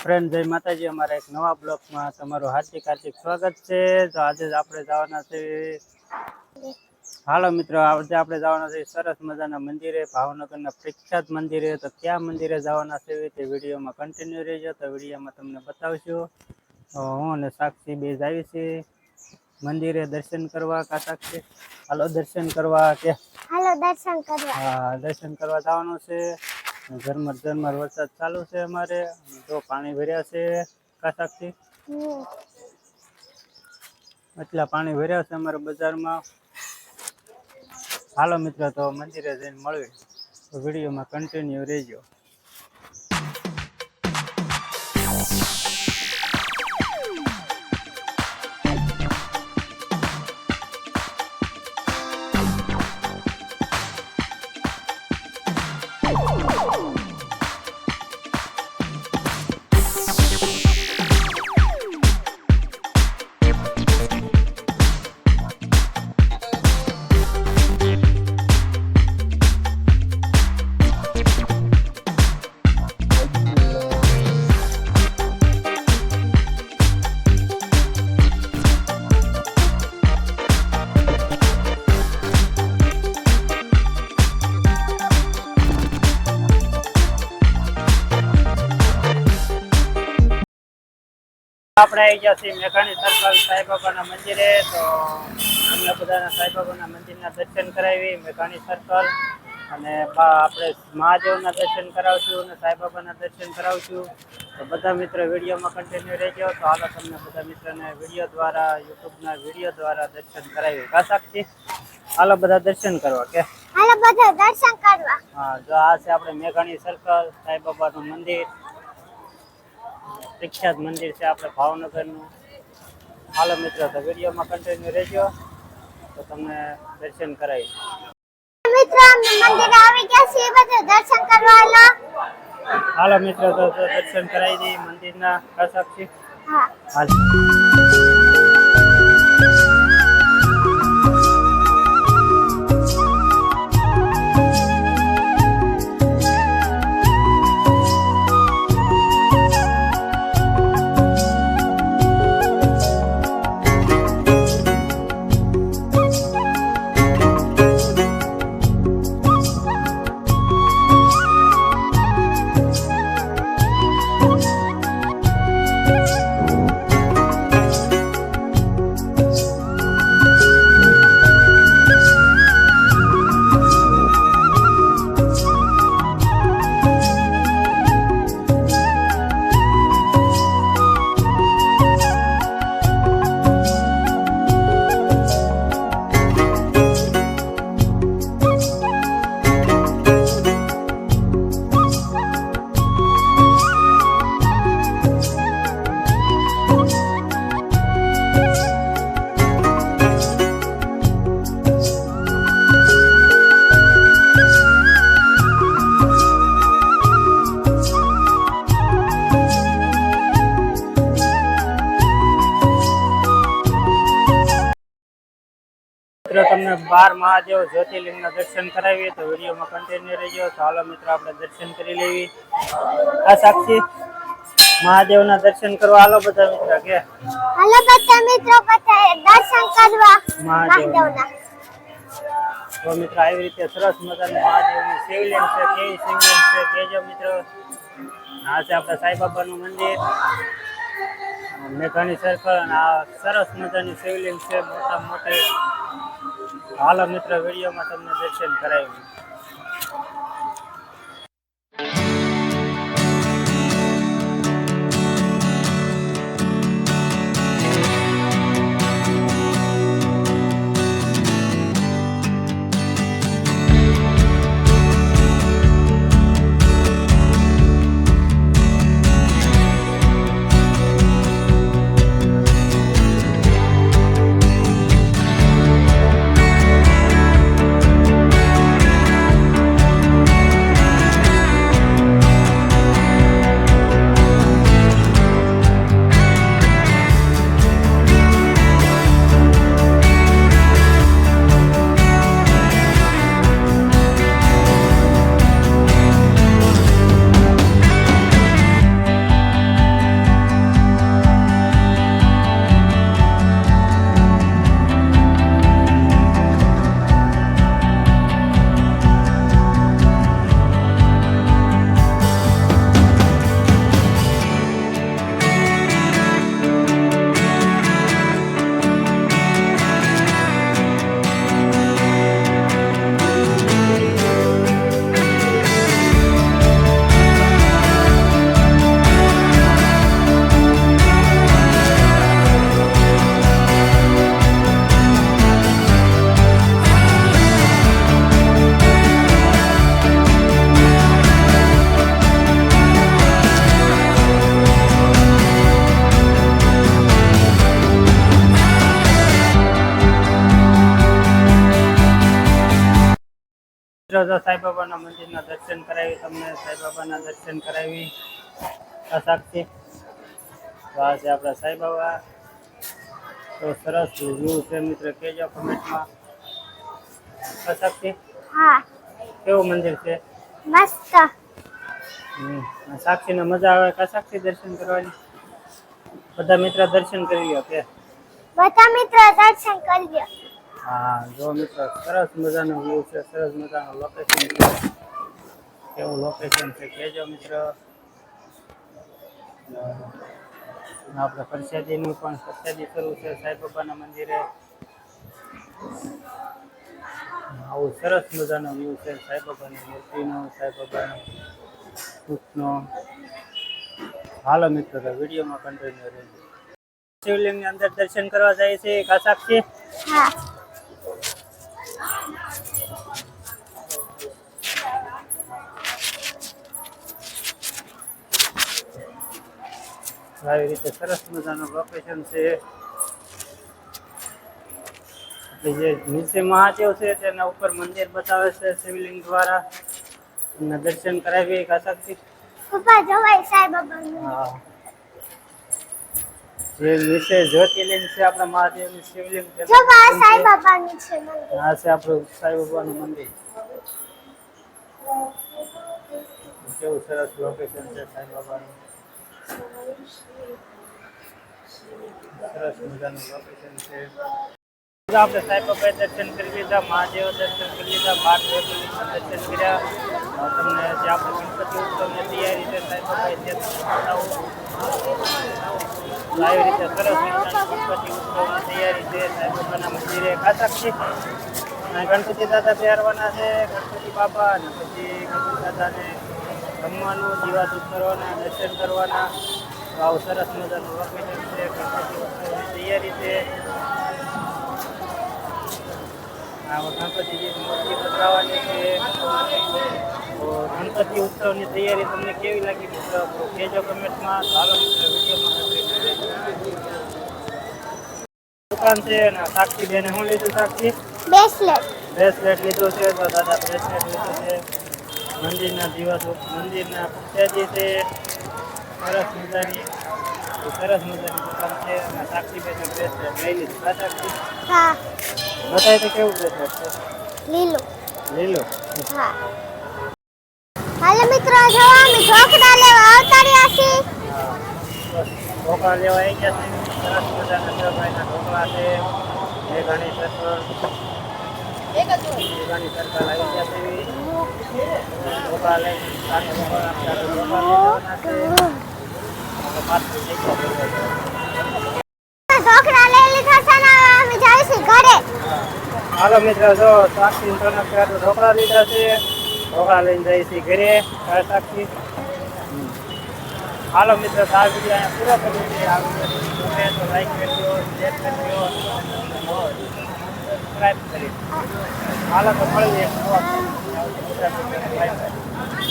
Friend જય માતાજી, અમારા એક નવા બ્લોગમાં તમારું હાર્દિક સ્વાગત છે। તો આજે આપણે જવાના છે, હાલો મિત્રો, આજે આપણે જવાના છે સરસ મજાના મંદિરે, ભાવનગરના પ્રખ્યાત મંદિરે। તો ક્યાં મંદિરે જવાના છે તે વિડીયોમાં કન્ટિન્યુ રહેજો। તો વિડીયોમાં તમને બતાવશું। હું અને સાક્ષી બે જાવી છે મંદિરે દર્શન કરવા। કા સાક્ષી, હાલો દર્શન કરવા કે હાલો દર્શન કરવા। હા, દર્શન કરવા જવાનું છે। ઝરમર વરસાદ ચાલુ છે અમારે, તો પાણી ભર્યા છે। કા સાક્ષી, એટલા પાણી ભર્યા છે અમારે બજારમાં। હાલો મિત્ર, તો મંદિરે જઈને મળીએ, તો વિડીયોમાં કન્ટિન્યુ રહેજો। આપણે આવી ગયા છીએ મેઘાણી સર્કલ સાંઈબાબાના મંદિરે। તો તમને બધાના સાંઈબાબાના મંદિરના દર્શન કરાવી, મેઘાણી સર્કલ, અને આપણે મહાદેવના દર્શન કરાવશું અને સાંઈબાબાના દર્શન કરાવશું। તો બધા મિત્રો વિડીયોમાં કન્ટિન્યુ રહેજો। તો હાલો તમને બધા મિત્રોને વિડીયો દ્વારા, યુટ્યુબના વિડીયો દ્વારા દર્શન કરાવી। કા સાક્ષી, હાલો બધા દર્શન કરવા કે હાલો બધા દર્શન કરવા। હા, જો આ છે આપણે મેઘાણી સર્કલ સાંઈબાબાનું મંદિર, પ્રખ્યાત મંદિર છે આપણે ભાવનગરનું। હાલો મિત્રો, તો વિડીયોમાં કન્ટિન્યુ રહેજો, તો તમને દર્શન કરાવી। મિત્રો અમે મંદિરે આવી ગયા છીએ, બધા દર્શન કરવા। હાલો મિત્રો, તો દર્શન કરાવી દઈએ મંદિરના। કા સાક્ષી, હા હાલ। તમને 12 મહાદેવ જ્યોતિર્લિંગના દર્શન કરાવીએ, તો વિડીયોમાં કન્ટિન્યુ રહેજો। તો હાલો મિત્રો, આપણે દર્શન કરી લેવી। આ સાક્ષી, મહાદેવના દર્શન કરવા હાલો બધા મિત્રો કે હાલો બધા મિત્રો બધા દર્શન કરવા મહાદેવના। તો મિત્રો, આવી રીતે સરસ મજાનું મહાદેવનું શિવલિંગ છે, કેવી શિવલિંગ છે કેજો મિત્રો। આ છે આપણે સાંઈબાબાનું મંદિર, મેઘાણી સર્કલ, અને આ સરસ મજાની શિવલિંગ છે મોટા મોટી। હાલો મિત્રો, વિડીયોમાં તમને દર્શન કરાવી। મિત્રો જો સાંઈબાબાના મંદિરના દર્શન કરાવી તમને સાંઈબાબાના દર્શન કરાવી આ સાક્ષી તો આ છે આપણા સાંઈબાબા તો સરસ વ્યૂ છે મિત્ર કહેજો કમેન્ટમાં આ સાક્ષી હા કેવું મંદિર છે મસ્ત સાક્ષીને મજા આવે કા સાક્ષી દર્શન કરવાની બધા મિત્ર દર્શન કરી લો કે બધા મિત્રો દર્શન કરજો હા જો મિત્ર સરસ મજાનો વ્યૂ છે સરસ મજાનો લોકેશન છે કેવું લોકેશન છે કહેજો મિત્ર આપણે પ્રસાદીનું પણ પ્રસાદી કરવું છે સાંઈબાબાના મંદિરે આવું સરસ મજાનો વ્યૂ છે સાંઈબાબાની મૂર્તિનો સાંઈબાબાની સૂચનો હાલો મિત્રો તો વિડીયોમાં કન્ટિન્યુ રહેજો શિવલિંગની અંદર દર્શન કરવા જાય છે કા સાક્ષી હા આવી રીતે સરસ મજાનું લોકેશન છે એટલે જે નીચે મહાદેવ છે તેના ઉપર મંદિર બતાવે છે શિવલિંગ દ્વારા એમને દર્શન કરાવીએ કા સાક્ષી ઉપર જોવાય સાંઈબાબાનું હા જે નીચે જ્યોતિર્લિંગ છે આપણા મહાદેવનું શિવલિંગ છે જોવા સાંઈબાબાનું છે મંદિર આ છે આપણું સાંઈબાબાનું મંદિર કેવું સરસ લોકેશન છે સાંઈબાબાનું સરસ મજાનું લોકેશન છે આપણે સાંઈબાબાએ દર્શન કરી લીધા મહાદેવ દર્શન કરી લીધા 12 જ્યોતિર્લિંગના દર્શન કર્યા તમને જે આપણે ગણપતિ ઉત્સવની તૈયારી છે સાંઈબાબાએ તે બતાવું આવી રીતે સરસ મજાની ગણપતિ ઉત્સવની તૈયારી છે સાંઈબાબાના મંદિરે કા સાક્ષી ગણપતિ દાદા તૈયારવાના છે ગણપતિ બાપા અને પછી ગણપતિ દાદાને જમવાનું દીવાધૂપ કરવાના દર્શન કરવાના તો આવું સરસ મજાનું લોકેશન છે ગણપતિ ઉત્સવની તૈયારી છે આ ગણપતિજીની મૂર્તિ બતાવવાની છે તો ગણપતિ ઉત્સવની તૈયારી તમને કેવી લાગી મિત્રો તો કહેજો કમેન્ટમાં ચાલો મિત્રો વિડીયોમાં દુકાન છે અને સાક્ષી બેને શું લીધું સાક્ષી બ્રેસલેટ લીધું છે તો દાદા બ્રેસલેટ લીધું છે મંદિરના દિવસો મંદિરના પ્રસાદી છે સરસ મજાની દુકાન છે અને સાક્ષી બેને બ્રેસલેટ લઈ લીધું કા સાક્ષી હા બતાય તો કેવું બ્રેસલેટ છે લીલું લીલું હા હાલો મિત્રો જો અમે ઢોકળા લેવા આવતા રહ્યા છીએ ઢોકળા લેવા આવી ગયા છે સરસ મજાના સરભાઈના ઢોકળા છે મેઘાણી સર્કલ આવી ગયા છે ઢોકળા લઈને સાથે ઢોકળા લેવાના છે પાછું થઈ ગયા ઢોકળા લઈ લીધા છે ને અમે જઈશું ઘરે હાલો મિત્રો જો સાક્ષી ઢોકળા લીધા છે ઢોકળા લઈને જઈએ છીએ ઘરે સાક્ષી હાલો મિત્રો આ વિડીયો અહીંયા પૂરો કર્યો છે આ વિડીયો ગમે તો લાઈક કરજો શેર કરજો સબસ્ક્રાઈબ કરી હાલો તો મળીએ